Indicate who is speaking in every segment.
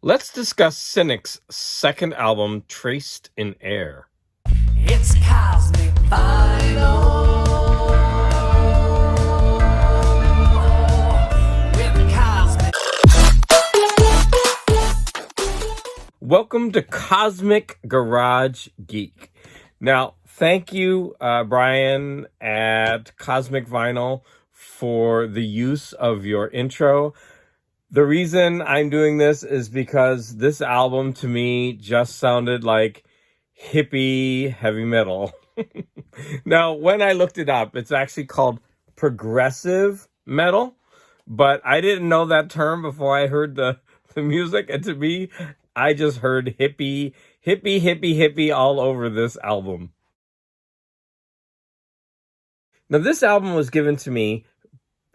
Speaker 1: Let's discuss Cynic's second album, Traced in Air.
Speaker 2: It's cosmic vinyl with cosmic.
Speaker 1: Welcome to Cosmic Garage Geek. Now, thank you, Brian at Cosmic Vinyl, for the use of your intro. The reason I'm doing this is because this album to me just sounded like hippie heavy metal. Now, when I looked it up, it's actually called progressive metal, but I didn't know that term before I heard the music. And to me, I just heard hippie all over this album. Now, this album was given to me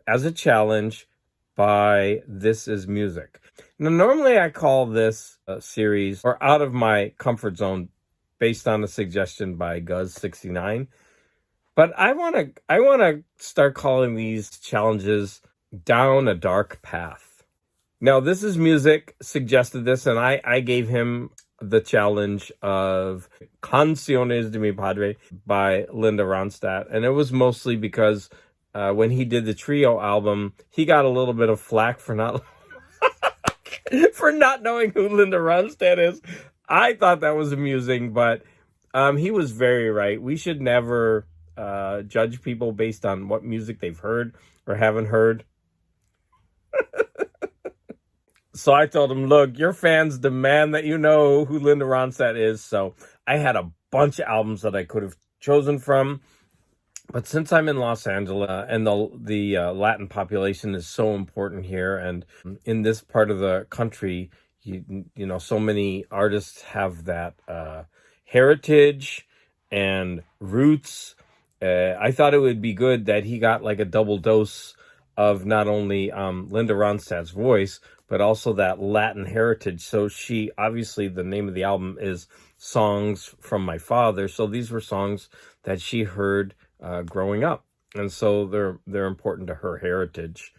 Speaker 1: as a challenge by This Is Music. Now, normally I call this a series or out of my comfort zone based on a suggestion by Guz69. But I want to start calling these challenges Down a Dark Path. Now, This Is Music suggested this, and I gave him the challenge of Canciones de mi Padre by Linda Ronstadt. And it was mostly because when he did the trio album, he got a little bit of flack for not for not knowing who Linda Ronstadt is. I thought that was amusing, but he was very right. We should never judge people based on what music they've heard or haven't heard. So I told him, look, your fans demand that you know who Linda Ronstadt is. So I had a bunch of albums that I could have chosen from. But since I'm in Los Angeles and the Latin population is so important here, and in this part of the country, you know, so many artists have that heritage and roots. I thought it would be good that he got like a double dose of not only Linda Ronstadt's voice, but also that Latin heritage. So she, obviously, the name of the album is Songs from My Father. So these were songs that she heard growing up. And so they're important to her heritage.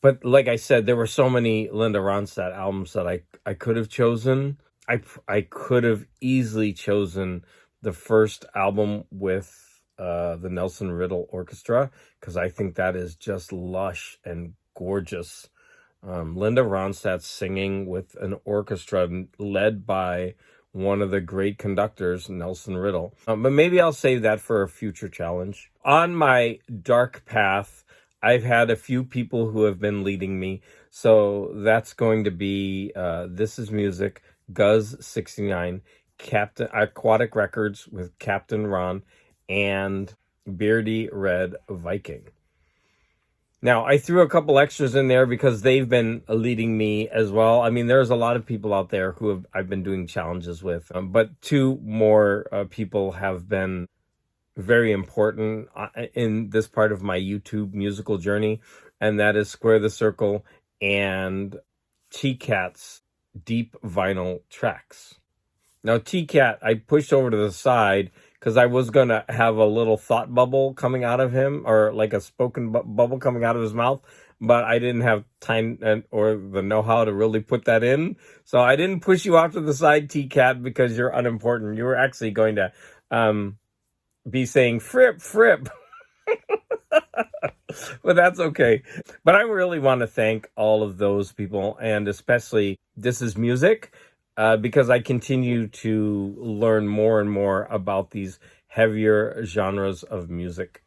Speaker 1: But like I said, there were so many Linda Ronstadt albums that I could have chosen. I could have easily chosen the first album with the Nelson Riddle Orchestra, because I think that is just lush and gorgeous. Linda Ronstadt singing with an orchestra led by one of the great conductors, Nelson Riddle. But maybe I'll save that for a future challenge. On my dark path, I've had a few people who have been leading me. So that's going to be This Is Music, Guz69, Captain Aquatic Records with Captain Ron, and Beardy Red Viking. Now, I threw a couple extras in there because they've been leading me as well. I mean, there's a lot of people out there who I've been doing challenges with, but two more people have been very important in this part of my YouTube musical journey, and that is Square the Circle and T-Cat's Deep Vinyl Tracks. Now, T-Cat, I pushed over to the side because I was going to have a little thought bubble coming out of him, or like a spoken bubble coming out of his mouth, but I didn't have time or the know-how to really put that in. So I didn't push you off to the side, T-Cat, because you're unimportant. You were actually going to be saying, Fripp. But that's okay. But I really want to thank all of those people, and especially This Is Music, because I continue to learn more and more about these heavier genres of music.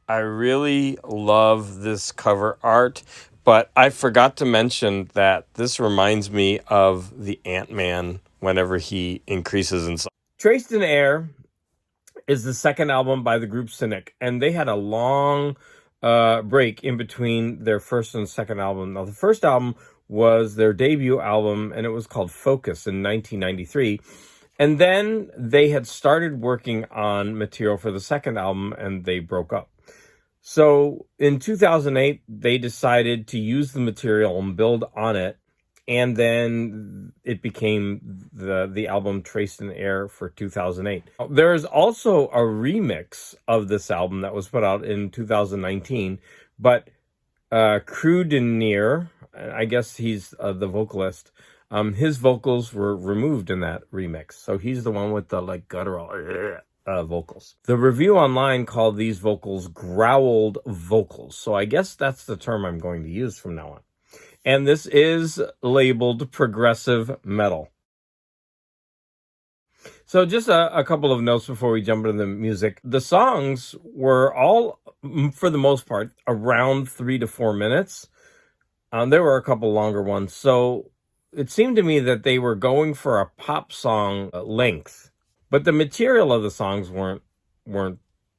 Speaker 1: I really love this cover art, but I forgot to mention that this reminds me of the Ant-Man whenever he increases in size. Traced in Air is the second album by the group Cynic, and they had a long break in between their first and second album. Now, the first album was their debut album, and it was called Focus in 1993. And then they had started working on material for the second album, and they broke up. So in 2008, they decided to use the material and build on it. And then it became the album Traced in Air for 2008. There's also a remix of this album that was put out in 2019, but Crudenir I guess he's the vocalist. His vocals were removed in that remix, so he's the one with the like guttural vocals. The review online called these vocals growled vocals, so I guess that's the term I'm going to use from now on. And this is labeled progressive metal. So just a couple of notes before we jump into the music. The songs were all, for the most part, around 3 to 4 minutes. There were a couple longer ones. So it seemed to me that they were going for a pop song length. But the material of the songs weren't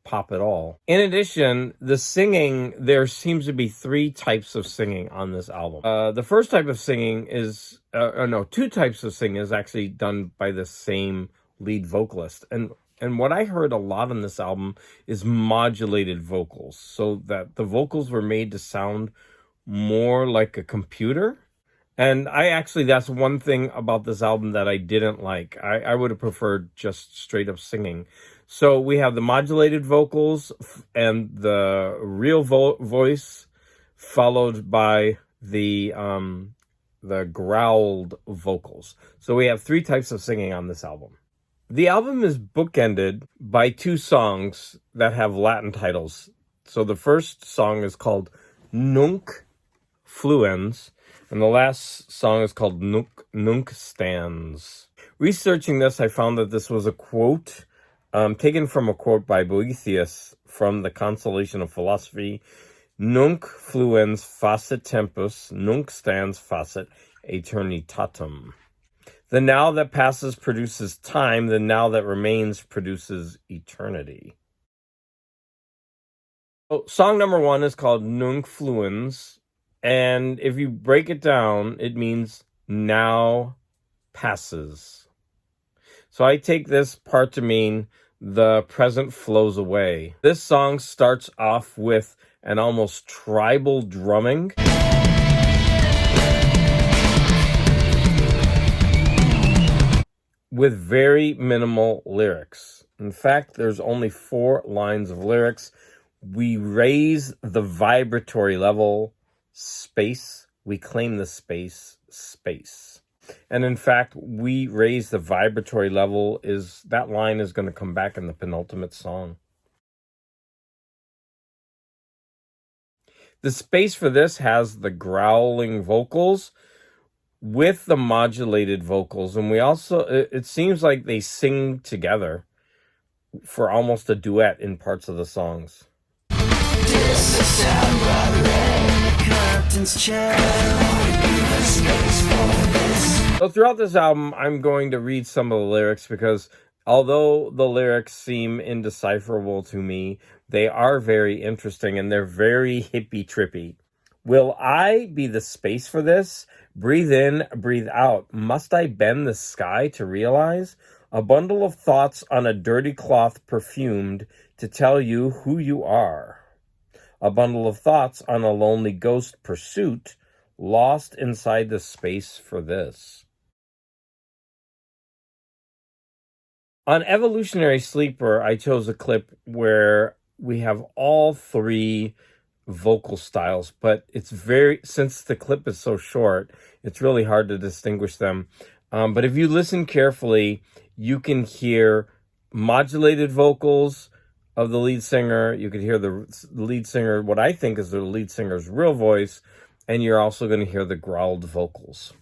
Speaker 1: pop at all. In addition, the singing, there seems to be 3 types of singing on this album. The first type of singing is, 2 types of singing is actually done by the same lead vocalist. And what I heard a lot on this album is modulated vocals, so that the vocals were made to sound more like a computer. And that's one thing about this album that I didn't like. I would have preferred just straight up singing. So we have the modulated vocals and the real voice, followed by the growled vocals. So we have 3 types of singing on this album. The album is bookended by 2 songs that have Latin titles. So the first song is called Nunc Fluens, and the last song is called Nunc Stands. Researching this, I found that this was a quote taken from a quote by Boethius from the Consolation of Philosophy. Nunc fluens facit tempus, nunc stands facit aeternitatem. The now that passes produces time, the now that remains produces eternity. So, song number 1 is called Nunc Fluens, and if you break it down, it means now passes. So I take this part to mean the present flows away. This song starts off with an almost tribal drumming. With very minimal lyrics. In fact, there's only 4 lines of lyrics. We raise the vibratory level, space. We claim the space, space. And in fact, we raise the vibratory level that line is going to come back in the penultimate song. The space for this has the growling vocals with the modulated vocals, and we also, it seems like they sing together for almost a duet in parts of the songs. So throughout this album, I'm going to read some of the lyrics because although the lyrics seem indecipherable to me, they are very interesting and they're very hippie-trippy. Will I be the space for this? Breathe in, breathe out. Must I bend the sky to realize? A bundle of thoughts on a dirty cloth perfumed to tell you who you are. A bundle of thoughts on a lonely ghost pursuit, lost inside the space for this. On Evolutionary Sleeper, I chose a clip where we have all 3 vocal styles, but since the clip is so short, it's really hard to distinguish them. But if you listen carefully, you can hear modulated vocals of the lead singer. You could hear the lead singer, what I think is the lead singer's real voice, and you're also going to hear the growled vocals.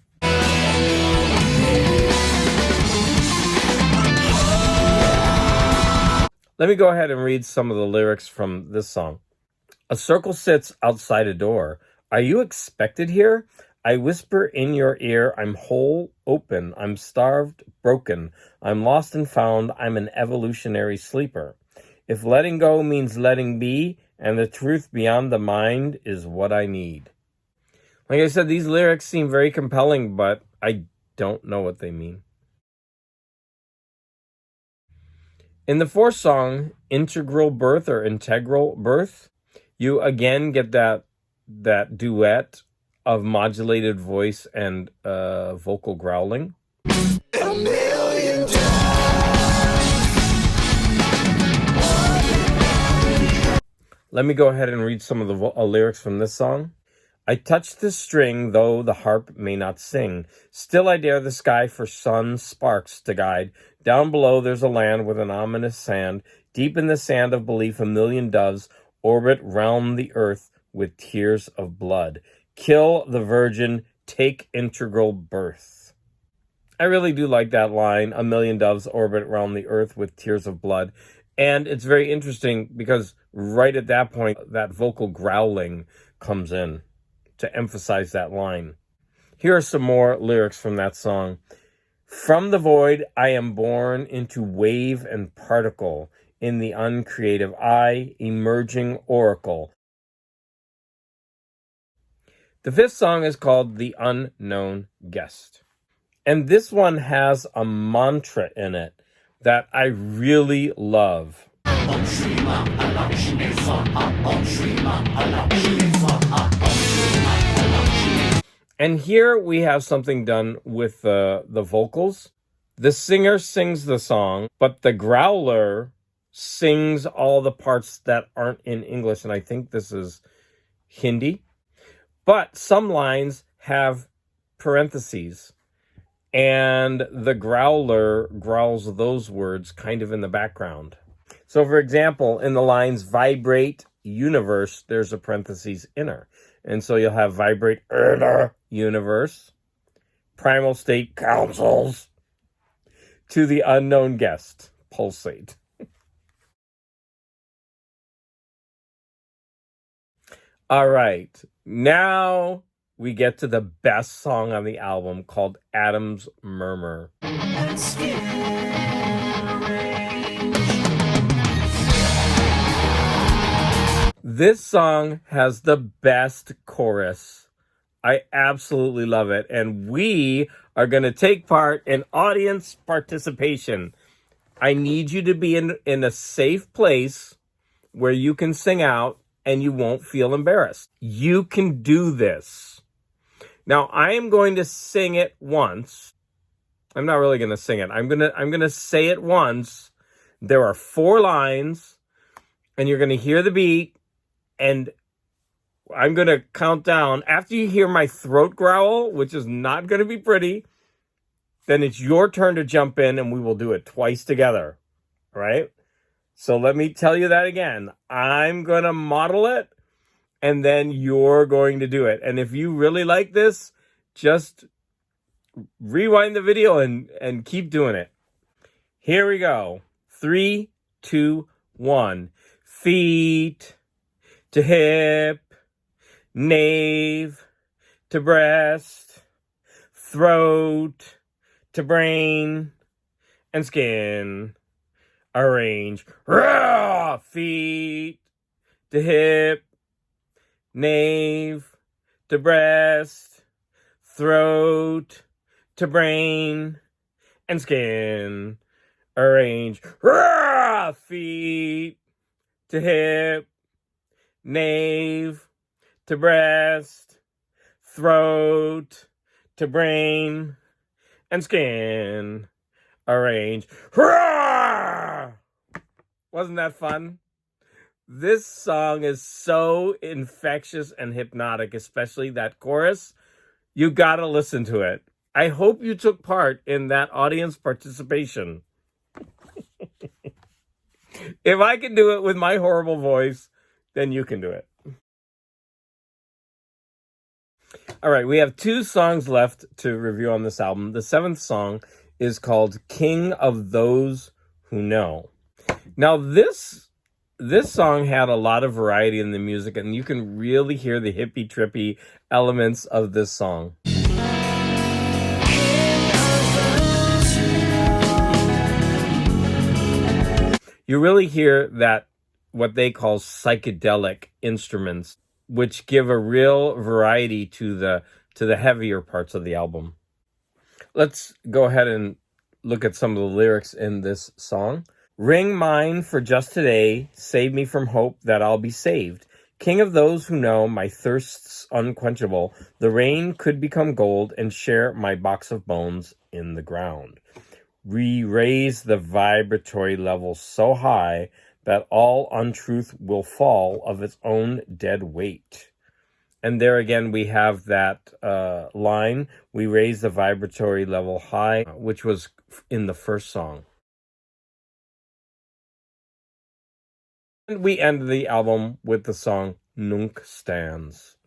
Speaker 1: Let me go ahead and read some of the lyrics from this song. A circle sits outside a door. Are you expected here? I whisper in your ear, I'm whole, open, I'm starved, broken, I'm lost and found, I'm an evolutionary sleeper. If letting go means letting be, and the truth beyond the mind is what I need. Like I said, these lyrics seem very compelling, but I don't know what they mean. In the 4th song, Integral Birth, you again get that duet of modulated voice and vocal growling. A million times. Let me go ahead and read some of the lyrics from this song. I touch the string, though the harp may not sing. Still I dare the sky for sun sparks to guide. Down below there's a land with an ominous sand. Deep in the sand of belief, a million doves orbit round the earth with tears of blood. Kill the virgin, take integral birth. I really do like that line, a million doves orbit around the earth with tears of blood. And it's very interesting because right at that point, that vocal growling comes in to emphasize that line. Here are some more lyrics from that song. From the void, I am born into wave and particle, in the uncreative eye, emerging oracle. The fifth song is called The Unknown Guest. And this one has a mantra in it that I really love. And here we have something done with the vocals. The singer sings the song, but the growler sings all the parts that aren't in English. And I think this is Hindi. But some lines have parentheses. And the growler growls those words kind of in the background. So, for example, in the lines vibrate universe, there's a parentheses inner. And so you'll have vibrate inner universe, primal state councils, to the unknown guest, pulsate. All right, now we get to the best song on the album called Adam's Murmur. This song has the best chorus. I absolutely love it. And we are going to take part in audience participation. I need you to be in a safe place where you can sing out and you won't feel embarrassed. You can do this. Now, I am going to sing it once. I'm not really going to sing it. I'm going to say it once. There are 4 lines, and you're going to hear the beat, and I'm going to count down. After you hear my throat growl, which is not going to be pretty, then it's your turn to jump in, and we will do it twice together. All right? So let me tell you that again. I'm going to model it, and then you're going to do it. And if you really like this, just rewind the video and keep doing it. Here we go. 3, 2, 1. Feet to hip, nave to breast, throat to brain, and skin. Arrange. Rah! Feet to hip, nave to breast, throat to brain, and skin. Arrange. Rah! Feet to hip, nave to breast, throat to brain, and skin. Arrange. Hurrah! Wasn't that fun? This song is so infectious and hypnotic, especially that chorus. You gotta listen to it. I hope you took part in that audience participation. If I can do it with my horrible voice, then you can do it. All right, we have 2 songs left to review on this album. The 7th song is called King of Those Who Know. Now, this song had a lot of variety in the music, and you can really hear the hippie-trippy elements of this song. You really hear that, what they call psychedelic instruments, which give a real variety to the heavier parts of the album. Let's go ahead and look at some of the lyrics in this song. Ring mine for just today, save me from hope that I'll be saved. King of those who know my thirst's unquenchable, the rain could become gold and share my box of bones in the ground. We raise the vibratory level so high that all untruth will fall of its own dead weight. And there again, we have that line, we raise the vibratory level high, which was in the first song. And we end the album with the song Nunc Stands.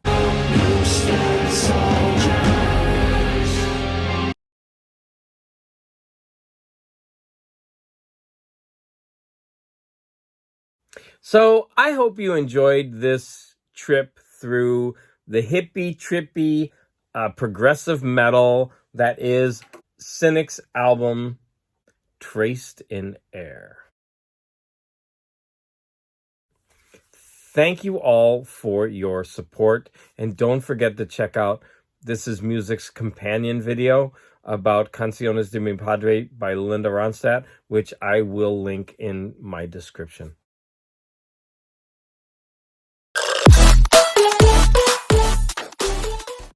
Speaker 1: So I hope you enjoyed this trip through the hippie, trippy, progressive metal that is Cynic's album, Traced in Air. Thank you all for your support, and don't forget to check out This Is Music's companion video about Canciones de mi Padre by Linda Ronstadt, which I will link in my description.